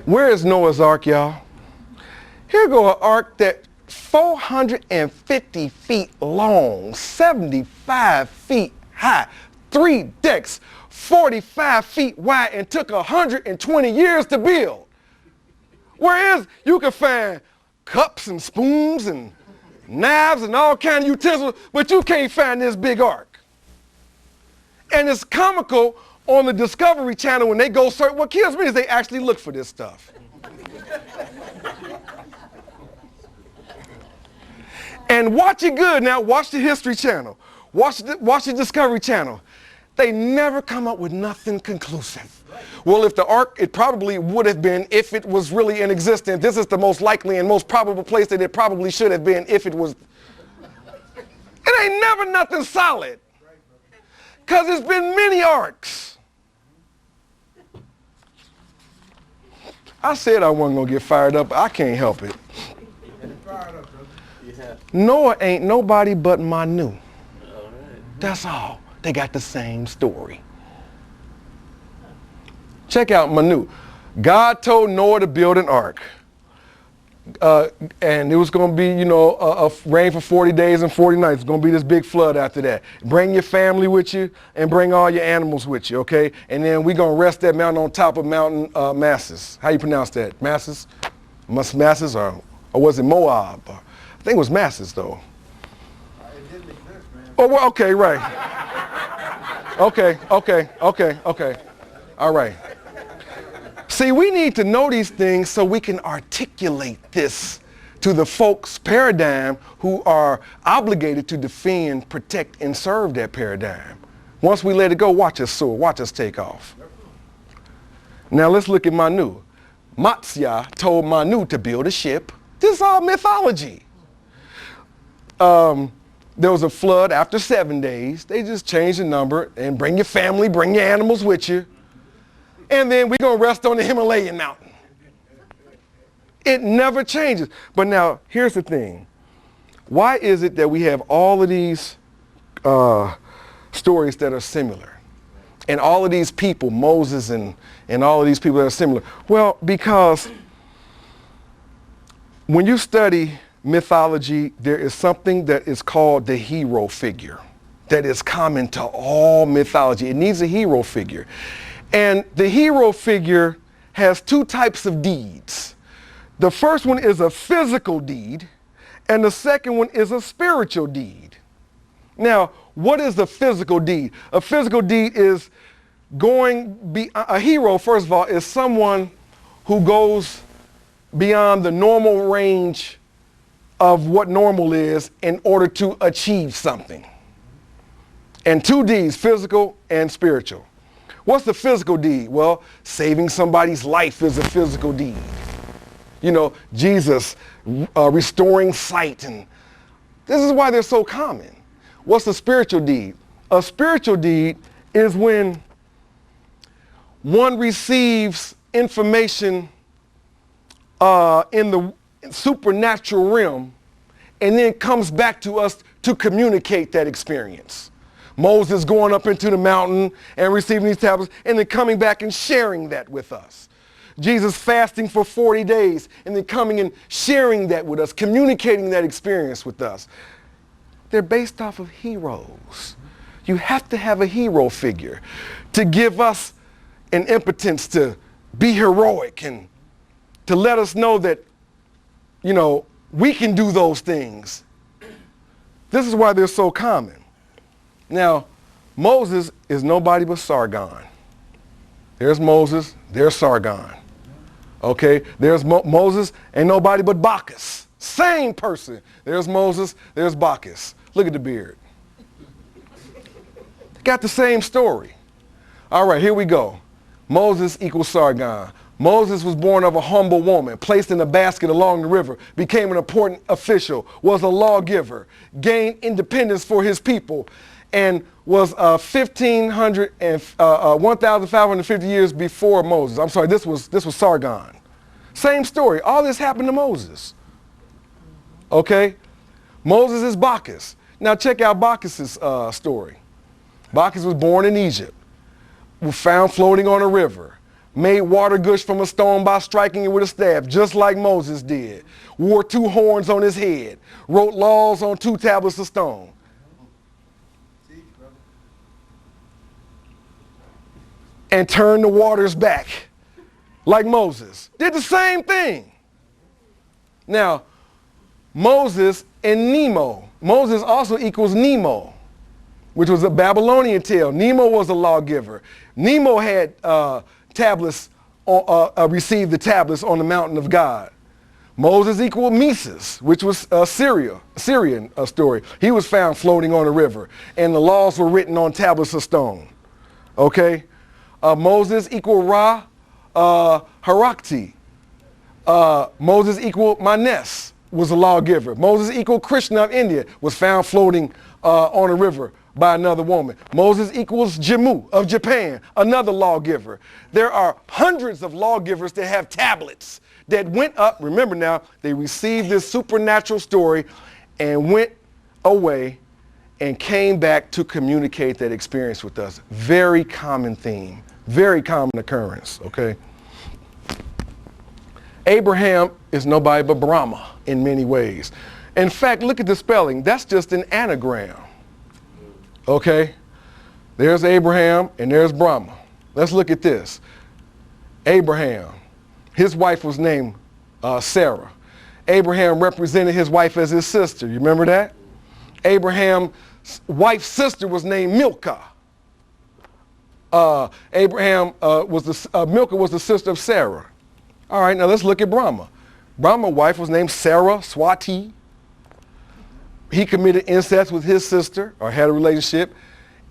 Where is Noah's Ark, y'all? Here go an ark that 450 feet long, 75 feet high, 3 decks, 45 feet wide, and took 120 years to build. Whereas you can find cups and spoons and knives and all kinds of utensils, but you can't find this big ark. And it's comical on the Discovery Channel when they go search. What kills me is they actually look for this stuff. And watch it good now. Watch the History Channel. Watch the Discovery Channel. They never come up with nothing conclusive. Well, if the ark, it probably would have been if it was really in existence. This is the most likely and most probable place that it probably should have been if it was. It ain't never nothing solid. Because there's been many arks. I said I wasn't going to get fired up. I can't help it. Noah ain't nobody but Manu. That's all. They got the same story. Check out Manu. God told Noah to build an ark. And it was going to be, a rain for 40 days and 40 nights. It's going to be this big flood after that. Bring your family with you and bring all your animals with you, okay? And then we're going to rest that mountain on top of Mountain Masses. How you pronounce that? Masses? Masses or was it Moab? I think it was Masses, though. It didn't exist, man. Oh, well, okay, right. Okay. All right. See, we need to know these things so we can articulate this to the folks' paradigm who are obligated to defend, protect, and serve that paradigm. Once we let it go, watch us soar, watch us take off. Now let's look at Manu. Matsya told Manu to build a ship. This is all mythology. There was a flood after 7 days. They just changed the number and bring your family, bring your animals with you. And then we're going to rest on the Himalayan mountain. It never changes. But now, here's the thing. Why is it that we have all of these stories that are similar? And all of these people, Moses and all of these people that are similar? Well, because when you study mythology, there is something that is called the hero figure that is common to all mythology. It needs a hero figure. And the hero figure has 2 types of deeds. The first one is a physical deed, and the second one is a spiritual deed. Now, what is the physical deed? A physical deed is a hero, first of all, is someone who goes beyond the normal range of what normal is in order to achieve something. And 2 deeds, physical and spiritual. What's the physical deed? Well, saving somebody's life is a physical deed. Jesus restoring sight, and this is why they're so common. What's the spiritual deed? A spiritual deed is when one receives information in the supernatural realm and then comes back to us to communicate that experience. Moses going up into the mountain and receiving these tablets and then coming back and sharing that with us. Jesus fasting for 40 days and then coming and sharing that with us, communicating that experience with us. They're based off of heroes. You have to have a hero figure to give us an impotence to be heroic and to let us know that, we can do those things. This is why they're so common. Now, Moses is nobody but Sargon. There's Moses, there's Sargon. Okay, there's Moses, ain't nobody but Bacchus. Same person. There's Moses, there's Bacchus. Look at the beard. Got the same story. All right, here we go. Moses equals Sargon. Moses was born of a humble woman, placed in a basket along the river, became an important official, was a lawgiver, gained independence for his people, and was 1,550 years before Moses. I'm sorry, this was Sargon. Same story. All this happened to Moses. Okay? Moses is Bacchus. Now check out Bacchus' story. Bacchus was born in Egypt, was found floating on a river, Made water gush from a stone by striking it with a staff, just like Moses did. Wore 2 horns on his head. Wrote laws on 2 tablets of stone. And turned the waters back, like Moses. Did the same thing. Now, Moses and Nemo. Moses also equals Nemo, which was a Babylonian tale. Nemo was a lawgiver. Nemo had tablets, received the tablets on the mountain of God. Moses equaled Meses, which was Syrian story. He was found floating on a river, and the laws were written on tablets of stone. Okay? Moses equal Ra Harakti. Moses equal Manes, was a lawgiver. Moses equal Krishna of India, was found floating on a river by another woman. Moses equals Jimmu of Japan, another lawgiver. There are hundreds of lawgivers that have tablets that went up. Remember now, they received this supernatural story and went away and came back to communicate that experience with us. Very common theme, very common occurrence, okay? Abraham is nobody but Brahma in many ways. In fact, look at the spelling. That's just an anagram. Okay? There's Abraham and there's Brahma. Let's look at this. Abraham, his wife was named Sarah. Abraham represented his wife as his sister. You remember that? Abraham's wife's sister was named Milcah. Milcah was the sister of Sarah. All right, now let's look at Brahma. Brahma's wife was named Sarah Swati. He committed incest with his sister, or had a relationship,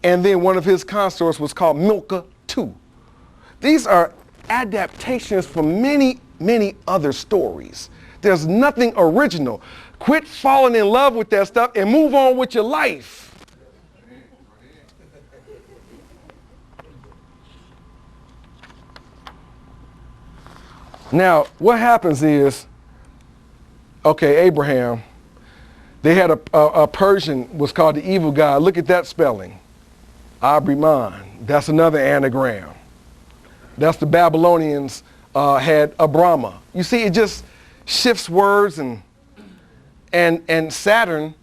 and then one of his consorts was called Milcah too. These are adaptations from many, many other stories. There's nothing original. Quit falling in love with that stuff and move on with your life. Now, what happens is, okay, Abraham, they had a Persian, was called the evil god. Look at that spelling. Abriman. That's another anagram. That's the Babylonians had a Brahma. You see, it just shifts words, and Saturn,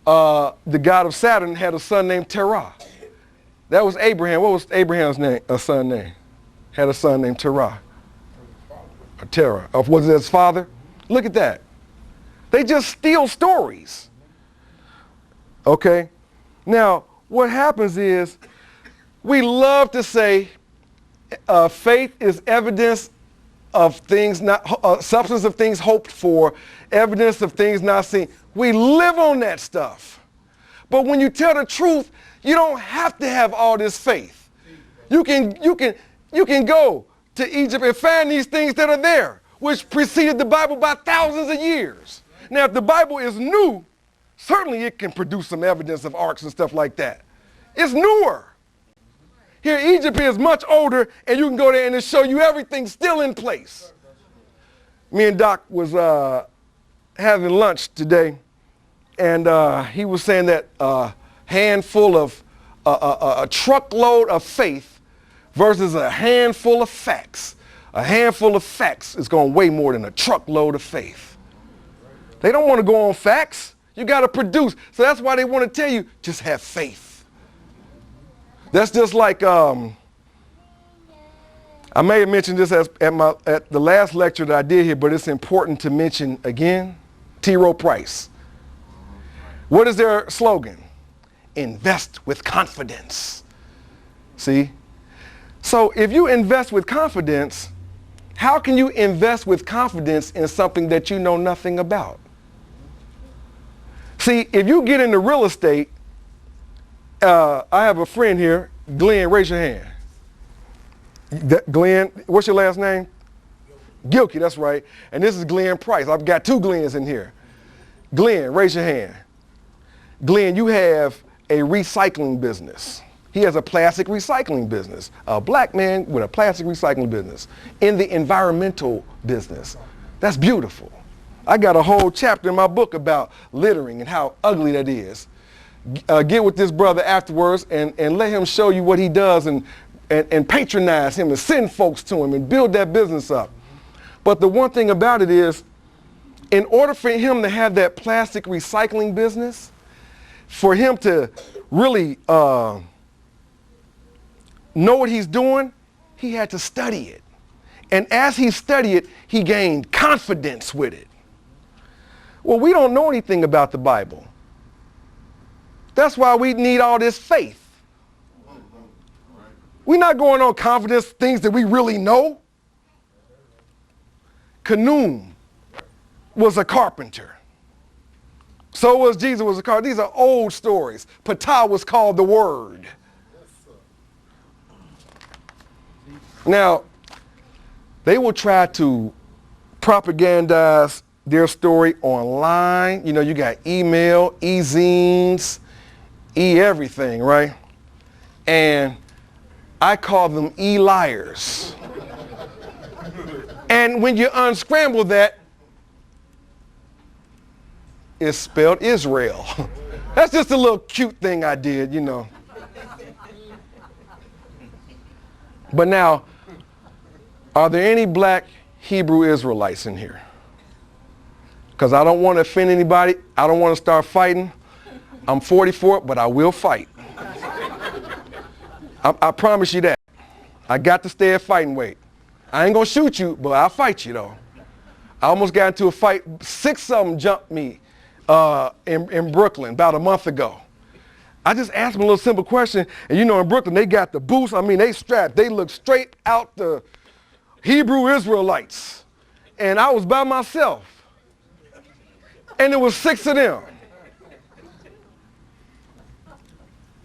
the god of Saturn, had a son named Terah. That was Abraham. What was Abraham's name? A son name? Had a son named Terah. Or Terah. Was it his father? Look at that. They just steal stories. Okay? Now, what happens is, we love to say faith is evidence of things not, substance of things hoped for, evidence of things not seen. We live on that stuff. But when you tell the truth, you don't have to have all this faith. You can go to Egypt and find these things that are there, which preceded the Bible by thousands of years. Now, if the Bible is new, certainly it can produce some evidence of arks and stuff like that. It's newer. Here, Egypt is much older, and you can go there and it'll show you everything still in place. Me and Doc was having lunch today, and he was saying that a truckload of faith versus a handful of facts. A handful of facts is going to weigh more than a truckload of faith. They don't want to go on facts. You got to produce. So that's why they want to tell you, just have faith. That's just like, I may have mentioned this at the last lecture that I did here, but it's important to mention again, T. Rowe Price. What is their slogan? Invest with confidence. See? So if you invest with confidence, how can you invest with confidence in something that you know nothing about? See, if you get into real estate, I have a friend here, Glenn, raise your hand. Glenn, what's your last name? Gilkey, that's right. And this is Glenn Price. I've got 2 Glens in here. Glenn, raise your hand. Glenn, you have a recycling business. He has a plastic recycling business. A black man with a plastic recycling business in the environmental business. That's beautiful. I got a whole chapter in my book about littering and how ugly that is. Get with this brother afterwards and let him show you what he does and and patronize him and send folks to him and build that business up. But the one thing about it is, in order for him to have that plastic recycling business, for him to really know what he's doing, he had to study it. And as he studied it, he gained confidence with it. Well, we don't know anything about the Bible. That's why we need all this faith. We're not going on confidence, things that we really know. Canaan was a carpenter. So was Jesus was a carpenter. These are old stories. Ptah was called the Word. Now, they will try to propagandize their story online. You know, you got email, e-zines, e-everything, right? And I call them e-liars. And when you unscramble that, it's spelled Israel. That's just a little cute thing I did, you know. But now, are there any black Hebrew Israelites in here? Because I don't want to offend anybody. I don't want to start fighting. I'm 44, but I will fight. I promise you that. I got to stay at fighting weight. I ain't going to shoot you, but I'll fight you, though. I almost got into a fight. 6 of them jumped me in Brooklyn about a month ago. I just asked them a little simple question. And you know, in Brooklyn, they got the boots. I mean, they strapped. They look straight out the Hebrew Israelites. And I was by myself. And there was 6 of them.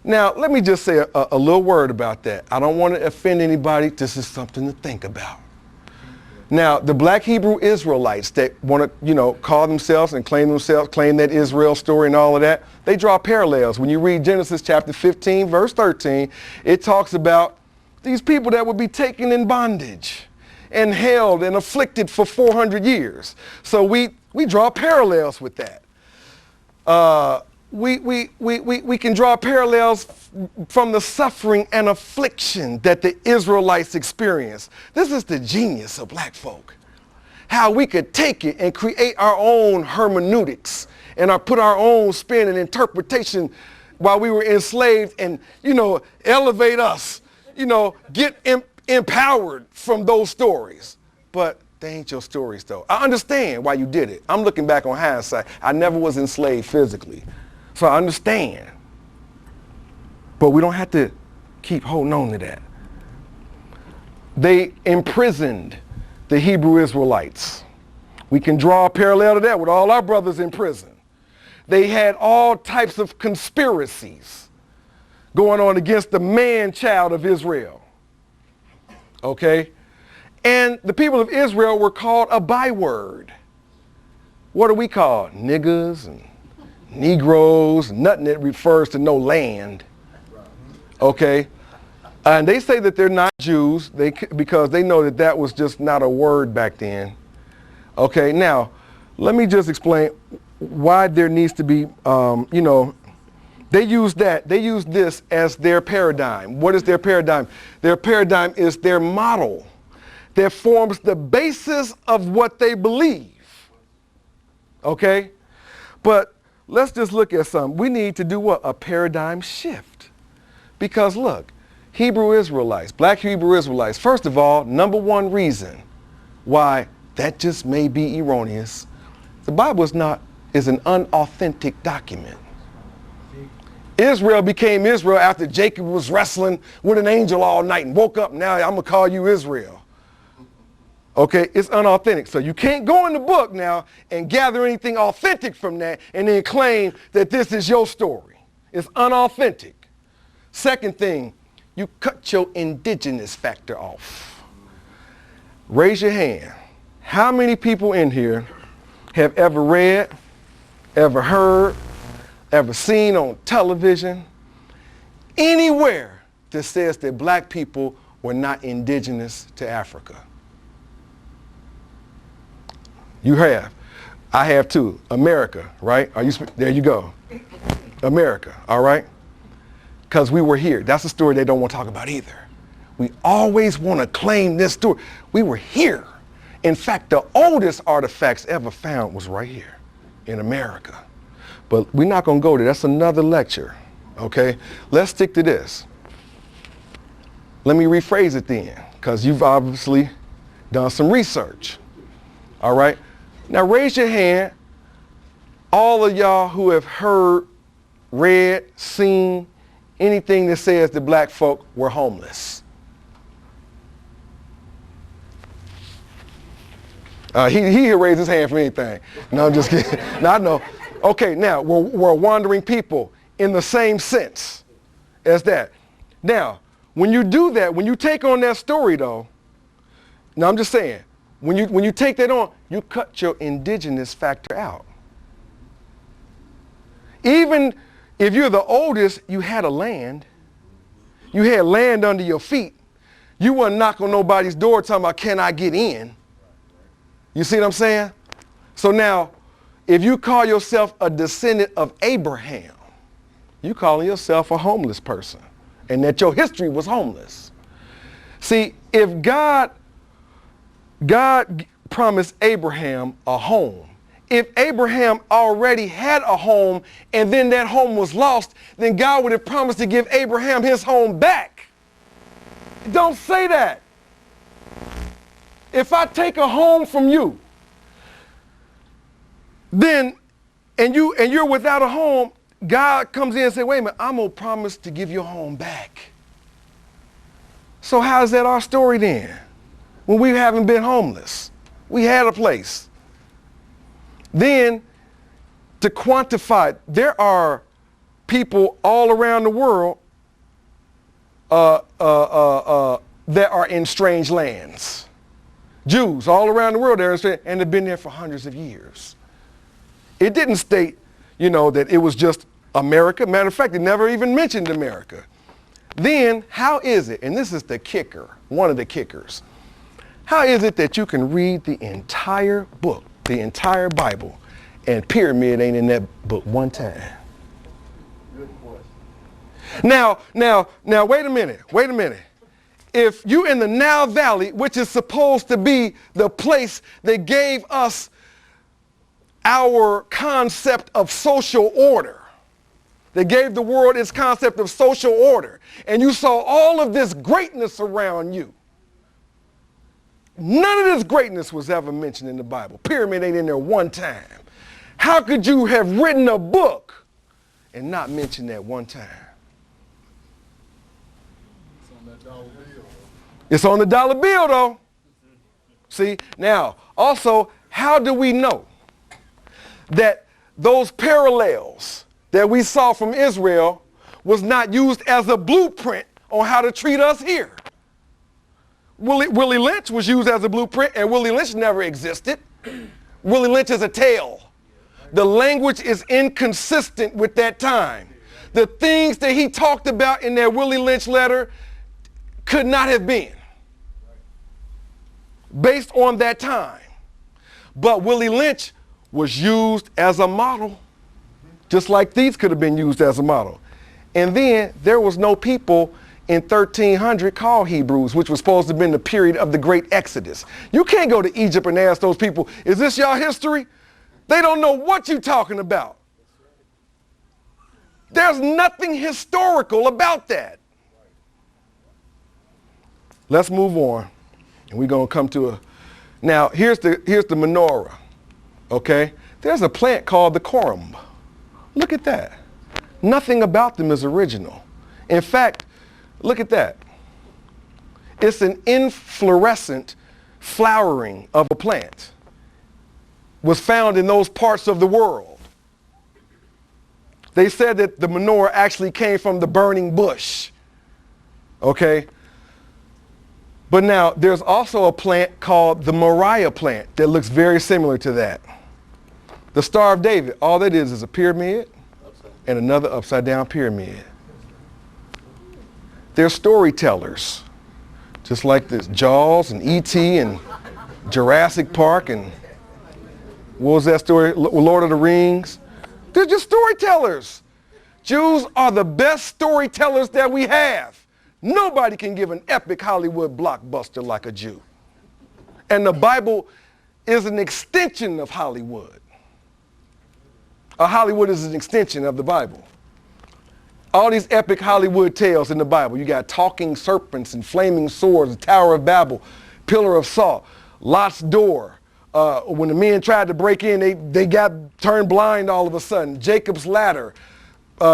Now, let me just say a little word about that. I don't want to offend anybody. This is something to think about. Now, the black Hebrew Israelites that want to, you know, call themselves and claim that Israel story and all of that, they draw parallels. When you read Genesis chapter 15, verse 13, it talks about these people that would be taken in bondage and held and afflicted for 400 years. So we draw parallels with that. We can draw parallels from the suffering and affliction that the Israelites experienced. This is the genius of black folk. How we could take it and create our own hermeneutics and put our own spin and interpretation while we were enslaved and, you know, elevate us, you know, get empowered from those stories. But they ain't your stories, though. I understand why you did it. I'm looking back on hindsight. I never was enslaved physically. So I understand. But we don't have to keep holding on to that. They imprisoned the Hebrew Israelites. We can draw a parallel to that with all our brothers in prison. They had all types of conspiracies going on against the man-child of Israel. Okay? And the people of Israel were called a byword. What are we called? Niggas and Negroes, nothing that refers to no land. Okay? And they say that they're not Jews because they know that was just not a word back then. Okay, now, let me just explain why there needs to be, you know, they use this as their paradigm. What is their paradigm? Their paradigm is their model that forms the basis of what they believe. Okay? But let's just look at something. We need to do what? A paradigm shift. Because look, Hebrew Israelites, black Hebrew Israelites, first of all, number one reason why that just may be erroneous, the Bible is an unauthentic document. Israel became Israel after Jacob was wrestling with an angel all night and woke up, now I'm going to call you Israel. Okay, it's unauthentic. So you can't go in the book now and gather anything authentic from that and then claim that this is your story. It's unauthentic. Second thing, you cut your indigenous factor off. Raise your hand. How many people in here have ever read, ever heard, ever seen on television, anywhere that says that black people were not indigenous to Africa? You have. I have too. America, right? There you go. America, all right? Because we were here. That's a story they don't want to talk about either. We always want to claim this story. We were here. In fact, the oldest artifacts ever found was right here in America. But we're not going to go there. That's another lecture, okay? Let's stick to this. Let me rephrase it then, because you've obviously done some research, all right? Now raise your hand, all of y'all who have heard, read, seen anything that says the black folk were homeless. He raised his hand for anything. No, I'm just kidding. No, I know. Okay, now, we're wandering people in the same sense as that. Now, when you do that, when you take on that story, though, now I'm just saying, when you take that on, you cut your indigenous factor out. Even if you're the oldest, you had a land. You had land under your feet. You weren't knocking on nobody's door talking about, can I get in? You see what I'm saying? So now, if you call yourself a descendant of Abraham, you calling yourself a homeless person, and that your history was homeless. See, if God promised Abraham a home, if Abraham already had a home and then that home was lost, then God would have promised to give Abraham his home back. Don't say that. If I take a home from you, then, and you're without a home, God comes in and says, wait a minute, I'm going to promise to give your home back. So how is that our story then? When we haven't been homeless. We had a place. Then, to quantify, there are people all around the world that are in strange lands. Jews all around the world, and they've been there for hundreds of years. It didn't state, that it was just America. Matter of fact, it never even mentioned America. Then, how is it, and this is the kicker, one of the kickers, how is it that you can read the entire book, the entire Bible, and pyramid ain't in that book one time? Good question. Now, wait a minute. If you in the Nile Valley, which is supposed to be the place that gave us our concept of social order, that gave the world its concept of social order, and you saw all of this greatness around you, none of this greatness was ever mentioned in the Bible. Pyramid ain't in there one time. How could you have written a book and not mention that one time? It's on the dollar bill, though. See, now, also, how do we know that those parallels that we saw from Israel was not used as a blueprint on how to treat us here? Willie Lynch was used as a blueprint, and Willie Lynch never existed. Willie Lynch is a tale. The language is inconsistent with that time. The things that he talked about in that Willie Lynch letter could not have been based on that time. But Willie Lynch was used as a model, just like these could have been used as a model. And then there was no people in 1300 called Hebrews, which was supposed to have been the period of the great Exodus. You can't go to Egypt and ask those people, is this your history? They don't know what you're talking about. There's nothing historical about that. Let's move on. And we're going to come to a, now here's the menorah, okay? There's a plant called the corymb. Look at that. Nothing about them is original. In fact, look at that. It's an inflorescent flowering of a plant. Was found in those parts of the world. They said that the menorah actually came from the burning bush, okay? But now, there's also a plant called the Moriah plant that looks very similar to that. The Star of David, all that is a pyramid and another upside down pyramid. They're storytellers, just like this Jaws and E.T. and Jurassic Park and what was that story, Lord of the Rings? They're just storytellers. Jews are the best storytellers that we have. Nobody can give an epic Hollywood blockbuster like a Jew. And the Bible is an extension of Hollywood. Hollywood is an extension of the Bible. All these epic Hollywood tales in the Bible. You got talking serpents and flaming swords, the Tower of Babel, Pillar of Salt, Lot's door. When the men tried to break in, they got turned blind all of a sudden. Jacob's ladder,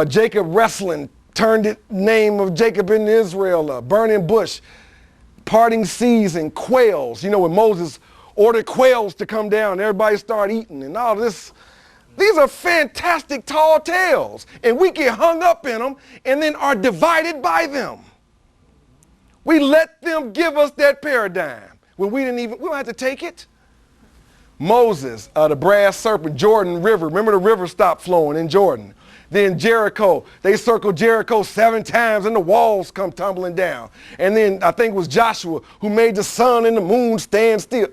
Jacob wrestling, turned the name of Jacob into Israel, a burning bush, parting seas and quails. You know, when Moses ordered quails to come down, everybody started eating and all this. These are fantastic tall tales, and we get hung up in them and then are divided by them. We let them give us that paradigm when we don't have to take it. Moses, the brass serpent, Jordan River. Remember the river stopped flowing in Jordan. Then Jericho, they circled Jericho 7 times and the walls come tumbling down. And then I think it was Joshua who made the sun and the moon stand still.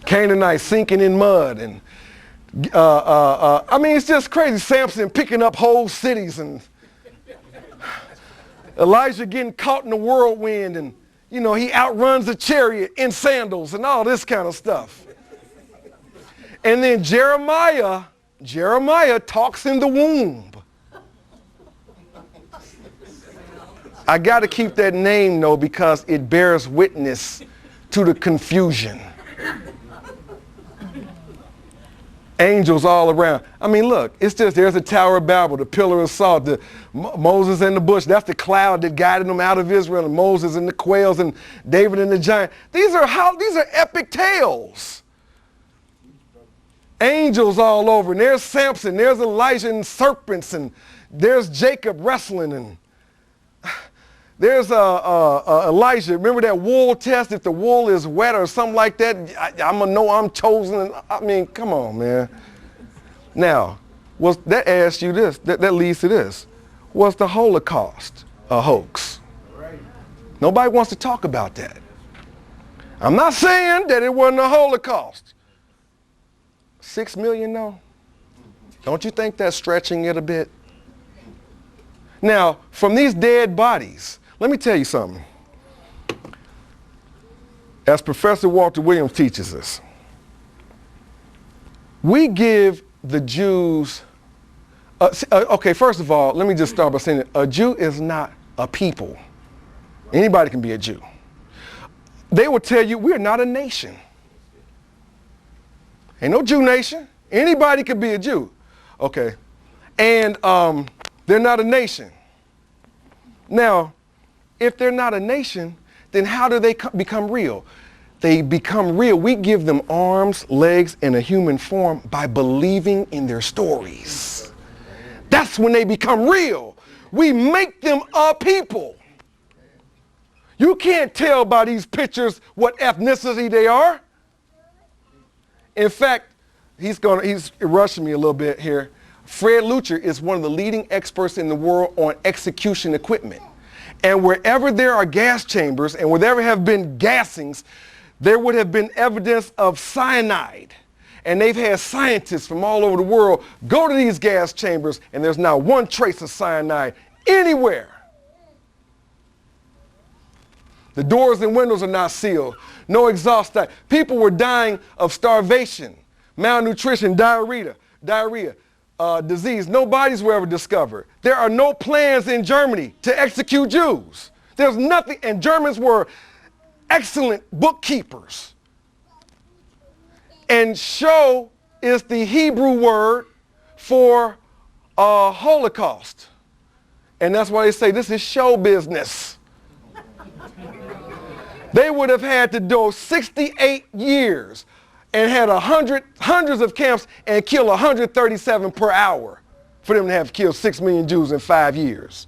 Canaanites sinking in mud. And I mean, it's just crazy. Samson picking up whole cities and Elijah getting caught in the whirlwind and, you know, he outruns a chariot in sandals and all this kind of stuff. And then Jeremiah talks in the womb. I got to keep that name, though, because it bears witness to the confusion. Angels all around. I mean, look, it's just, there's the Tower of Babel, the Pillar of Salt, the Moses and the bush. That's the cloud that guided them out of Israel, and Moses and the quails and David and the giant. These are epic tales. Angels all over, and there's Samson, there's Elijah and serpents, and there's Jacob wrestling, and there's Elijah. Remember that wool test? If the wool is wet or something like that, I'm going to know I'm chosen. I mean, come on, man. Now, that asks you this. That leads to this. Was the Holocaust a hoax? Nobody wants to talk about that. I'm not saying that it wasn't a Holocaust. 6 million, though? Don't you think that's stretching it a bit? Now, from these dead bodies, let me tell you something. As Professor Walter Williams teaches us, we give the Jews, okay, first of all, let me just start by saying that a Jew is not a people. Anybody can be a Jew. They will tell you we're not a nation. Ain't no Jew nation. Anybody can be a Jew. Okay. And they're not a nation. Now, if they're not a nation, then how do they become real? They become real. We give them arms, legs, and a human form by believing in their stories. That's when they become real. We make them a people. You can't tell by these pictures what ethnicity they are. In fact, he's rushing me a little bit here. Fred Lucher is one of the leading experts in the world on execution equipment. And wherever there are gas chambers and where there have been gassings, there would have been evidence of cyanide. And they've had scientists from all over the world go to these gas chambers, and there's not one trace of cyanide anywhere. The doors and windows are not sealed. No exhaust pipe. People were dying of starvation, malnutrition, diarrhea, disease. No bodies were ever discovered. There are no plans in Germany to execute Jews. There's nothing, and Germans were excellent bookkeepers. And show is the Hebrew word for Holocaust. And that's why they say this is show business. They would have had to do 68 years and had hundreds of camps and kill 137 per hour for them to have killed 6 million Jews in 5 years.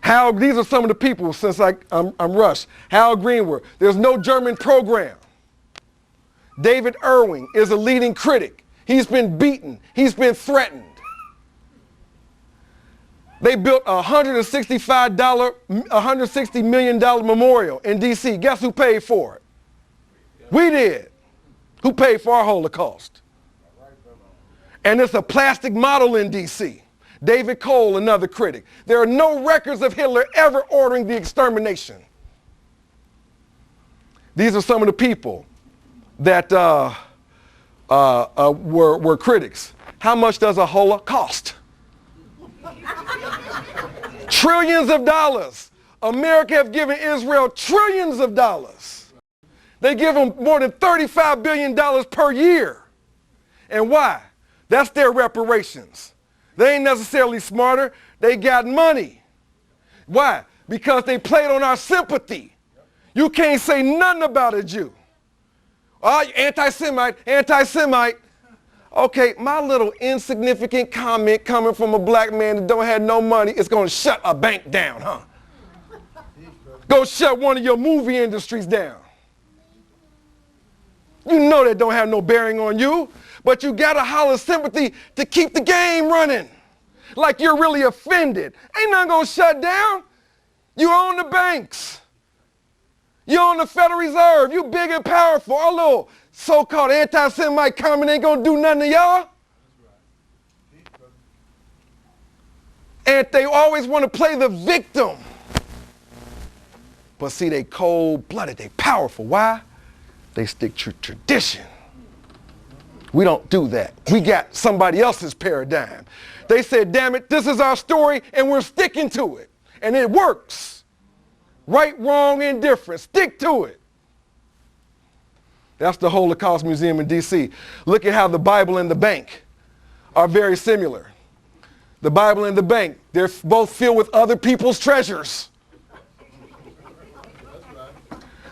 These are some of the people, since I'm rushed. Hal Greenwood, there's no German program. David Irving is a leading critic. He's been beaten. He's been threatened. They built a $160 million memorial in D.C. Guess who paid for it? We did. Who paid for our Holocaust? And it's a plastic model in D.C. David Cole, another critic. There are no records of Hitler ever ordering the extermination. These are some of the people that were critics. How much does a Holocaust? Trillions of dollars. America have given Israel trillions of dollars. They give them more than $35 billion per year. And why? That's their reparations. They ain't necessarily smarter. They got money. Why? Because they played on our sympathy. You can't say nothing about a Jew. Oh, anti-Semite, anti-Semite. Okay, my little insignificant comment coming from a black man that don't have no money is going to shut a bank down, huh? Go shut one of your movie industries down. You know that don't have no bearing on you, but you got to holler sympathy to keep the game running. Like you're really offended. Ain't nothing going to shut down. You own the banks. You own the Federal Reserve. You big and powerful. Our little so-called anti-Semite comment ain't going to do nothing to y'all. And they always want to play the victim. But see, they cold-blooded. They powerful. Why? They stick to tradition. We don't do that. We got somebody else's paradigm. They said, damn it, this is our story, and we're sticking to it. And it works. Right, wrong, indifferent. Stick to it. That's the Holocaust Museum in D.C. Look at how the Bible and the bank are very similar. The Bible and the bank, they're both filled with other people's treasures.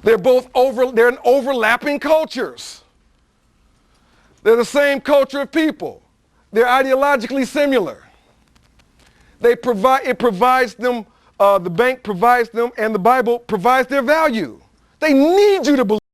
They're in overlapping cultures. They're the same culture of people. They're ideologically similar. The bank provides them, and the Bible provides their value. They need you to believe.